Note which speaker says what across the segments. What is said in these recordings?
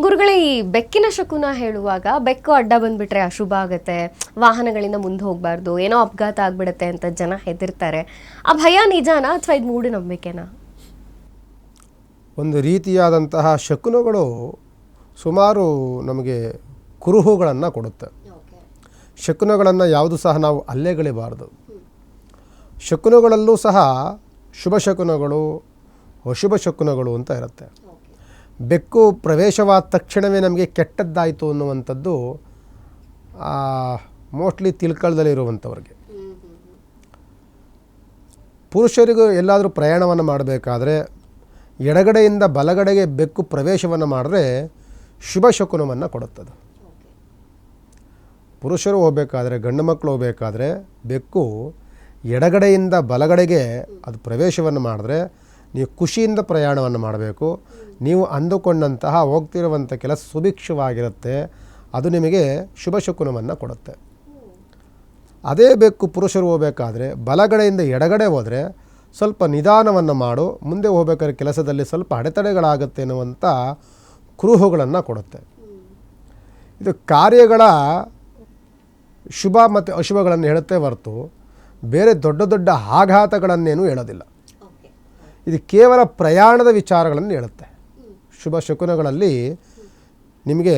Speaker 1: ಗುರುಗಳೇ, ಈ ಬೆಕ್ಕಿನ ಶಕುನ ಹೇಳುವಾಗ ಬೆಕ್ಕು ಅಡ್ಡ ಬಂದ್ಬಿಟ್ರೆ ಅಶುಭ ಆಗುತ್ತೆ, ವಾಹನಗಳಿಂದ ಮುಂದೆ ಹೋಗಬಾರ್ದು, ಏನೋ ಅಪಘಾತ ಆಗ್ಬಿಡುತ್ತೆ ಅಂತ ಜನ ಹೆದರ್ತಾರೆ. ಆ ಭಯ ನಿಜಾನಾ ಅಥವಾ ಇದು ಮೂಢನಂಬಿಕೆನಾ?
Speaker 2: ಒಂದು ರೀತಿಯಾದಂತಹ ಶಕುನಗಳು ಸುಮಾರು ನಮಗೆ ಕುರುಹುಗಳನ್ನು ಕೊಡುತ್ತೆ. ಶಕುನಗಳನ್ನು ಯಾವುದು ಸಹ ನಾವು ಅಲ್ಲೆಗಳಿಬಾರ್ದು. ಶಕುನಗಳಲ್ಲೂ ಸಹ ಶುಭ ಶಕುನಗಳು, ಅಶುಭ ಶಕುನಗಳು ಅಂತ ಇರುತ್ತೆ. ಬೆಕ್ಕು ಪ್ರವೇಶವಾದ ತಕ್ಷಣವೇ ನಮಗೆ ಕೆಟ್ಟದ್ದಾಯಿತು ಅನ್ನುವಂಥದ್ದು ಮೋಸ್ಟ್ಲಿ ತಿಳ್ಕೊಳ್ಳದಲ್ಲಿರುವಂಥವ್ರಿಗೆ. ಪುರುಷರಿಗೂ ಎಲ್ಲಾದರೂ ಪ್ರಯಾಣವನ್ನು ಮಾಡಬೇಕಾದ್ರೆ ಎಡಗಡೆಯಿಂದ ಬಲಗಡೆಗೆ ಬೆಕ್ಕು ಪ್ರವೇಶವನ್ನು ಮಾಡಿದ್ರೆ ಶುಭ ಶಕುನವನ್ನು ಕೊಡುತ್ತದೆ. ಪುರುಷರು ಹೋಗಬೇಕಾದ್ರೆ, ಗಂಡು ಮಕ್ಕಳು ಹೋಗಬೇಕಾದ್ರೆ ಬೆಕ್ಕು ಎಡಗಡೆಯಿಂದ ಬಲಗಡೆಗೆ ಅದು ಪ್ರವೇಶವನ್ನು ಮಾಡಿದ್ರೆ ನೀವು ಖುಷಿಯಿಂದ ಪ್ರಯಾಣವನ್ನು ಮಾಡಬೇಕು. ನೀವು ಅಂದುಕೊಂಡಂತಹ ಹೋಗ್ತಿರುವಂಥ ಕೆಲಸ ಸುಭಿಕ್ಷವಾಗಿರುತ್ತೆ, ಅದು ನಿಮಗೆ ಶುಭ ಶಕುನವನ್ನು ಕೊಡುತ್ತೆ. ಅದೇ ಬೆಕ್ಕು ಪುರುಷರು ಹೋಗಬೇಕಾದ್ರೆ ಬಲಗಡೆಯಿಂದ ಎಡಗಡೆ ಹೋದರೆ ಸ್ವಲ್ಪ ನಿಧಾನವನ್ನು ಮಾಡು, ಮುಂದೆ ಹೋಗಬೇಕಾದ್ರೆ ಕೆಲಸದಲ್ಲಿ ಸ್ವಲ್ಪ ಅಡೆತಡೆಗಳಾಗುತ್ತೆ ಎನ್ನುವಂಥ ಕುರುಹುಗಳನ್ನು ಕೊಡುತ್ತೆ. ಇದು ಕಾರ್ಯಗಳ ಶುಭ ಮತ್ತು ಅಶುಭಗಳನ್ನು ಹೇಳುತ್ತೆ ಹೊರತು ಬೇರೆ ದೊಡ್ಡ ದೊಡ್ಡ ಆಘಾತಗಳನ್ನೇನು ಹೇಳೋದಿಲ್ಲ. ಇದು ಕೇವಲ ಪ್ರಯಾಣದ ವಿಚಾರಗಳನ್ನು ಹೇಳುತ್ತೆ. ಶುಭ ಶಕುನಗಳಲ್ಲಿ ನಿಮಗೆ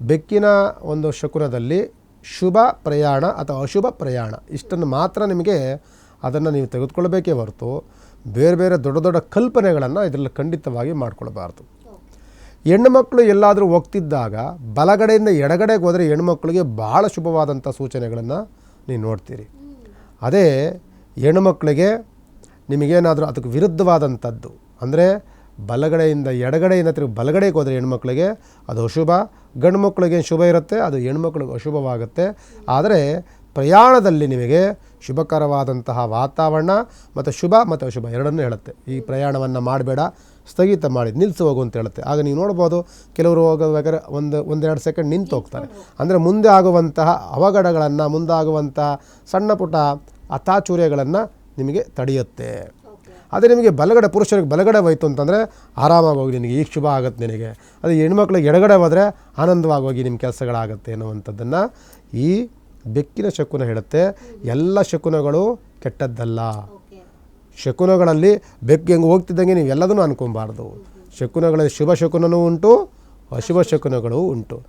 Speaker 2: ಬೆಕ್ಕಿನ ಒಂದು ಶಕುನದಲ್ಲಿ ಶುಭ ಪ್ರಯಾಣ ಅಥವಾ ಅಶುಭ ಪ್ರಯಾಣ ಇಷ್ಟನ್ನು ಮಾತ್ರ ನಿಮಗೆ ಅದನ್ನು ನೀವು ತೆಗೆದುಕೊಳ್ಬೇಕೇ ಹೊರತು ಬೇರೆ ಬೇರೆ ದೊಡ್ಡ ದೊಡ್ಡ ಕಲ್ಪನೆಗಳನ್ನು ಇದರಲ್ಲಿ ಖಂಡಿತವಾಗಿ ಮಾಡಿಕೊಳ್ಬಾರ್ದು. ಹೆಣ್ಣುಮಕ್ಕಳು ಎಲ್ಲಾದರೂ ಹೋಗ್ತಿದ್ದಾಗ ಬಲಗಡೆಯಿಂದ ಎಡಗಡೆಗೆ ಹೋದರೆ ಹೆಣ್ಣುಮಕ್ಕಳಿಗೆ ಭಾಳ ಶುಭವಾದಂಥ ಸೂಚನೆಗಳನ್ನು ನೀವು ನೋಡ್ತೀರಿ. ಅದೇ ಹೆಣ್ಣುಮಕ್ಕಳಿಗೆ ನಿಮಗೇನಾದರೂ ಅದಕ್ಕೆ ವಿರುದ್ಧವಾದಂಥದ್ದು ಅಂದರೆ ಬಲಗಡೆಯಿಂದ ಎಡಗಡೆಯಿಂದ ತಿರುಗಿ ಬಲಗಡೆಗೆ ಹೋದರೆ ಹೆಣ್ಮಕ್ಳಿಗೆ ಅದು ಅಶುಭ, ಗಂಡು ಮಕ್ಕಳಿಗೆ ಶುಭ ಇರುತ್ತೆ, ಅದು ಹೆಣ್ಮಕ್ಳಿಗೆ ಅಶುಭವಾಗುತ್ತೆ. ಆದರೆ ಪ್ರಯಾಣದಲ್ಲಿ ನಿಮಗೆ ಶುಭಕರವಾದಂತಹ ವಾತಾವರಣ ಮತ್ತು ಶುಭ ಮತ್ತು ಅಶುಭ ಎರಡನ್ನೂ ಹೇಳುತ್ತೆ. ಈ ಪ್ರಯಾಣವನ್ನು ಮಾಡಬೇಡ, ಸ್ಥಗಿತ ಮಾಡಿ, ನಿಲ್ಲಿಸಿ ಹೋಗು ಅಂತ ಹೇಳುತ್ತೆ. ಆಗ ನೀವು ನೋಡ್ಬೋದು ಕೆಲವರು ಹೋಗಬೇಕಾದ್ರೆ ಒಂದೆರಡು ಸೆಕೆಂಡ್ ನಿಂತು ಹೋಗ್ತಾರೆ. ಅಂದರೆ ಮುಂದೆ ಆಗುವಂತಹ ಅವಘಡಗಳನ್ನು, ಮುಂದಾಗುವಂತಹ ಸಣ್ಣ ಪುಟ್ಟ ಅತಾಚುರ್ಯಗಳನ್ನು ನಿಮಗೆ ತಡೆಯುತ್ತೆ. ಅದೇ ನಿಮಗೆ ಬಲಗಡೆ ಪುರುಷರಿಗೆ ಬಲಗಡೆ ಹೋಯ್ತು ಅಂತಂದರೆ ಆರಾಮಾಗಿ ಹೋಗಿ, ನಿನಗೆ ಈಗ ಶುಭ ಆಗುತ್ತೆ ನಿನಗೆ. ಅದು ಹೆಣ್ಮಕ್ಳಿಗೆ ಎಡಗಡೆ ಹೋದರೆ ಆನಂದವಾಗಿ ಹೋಗಿ ನಿಮ್ಮ ಕೆಲಸಗಳಾಗುತ್ತೆ ಅನ್ನುವಂಥದ್ದನ್ನು ಈ ಬೆಕ್ಕಿನ ಶಕುನ ಹೇಳುತ್ತೆ. ಎಲ್ಲ ಶಕುನಗಳು ಕೆಟ್ಟದ್ದಲ್ಲ. ಶಕುನಗಳಲ್ಲಿ ಬೆಕ್ಕು ಹೆಂಗೆ ಹೋಗ್ತಿದ್ದಂಗೆ ನೀವು ಎಲ್ಲದನ್ನೂ ಅನ್ಕೊಬಾರ್ದು. ಶಕುನಗಳಲ್ಲಿ ಶುಭ ಶಕುನವೂ ಉಂಟು, ಅಶುಭ ಶಕುನಗಳು ಉಂಟು.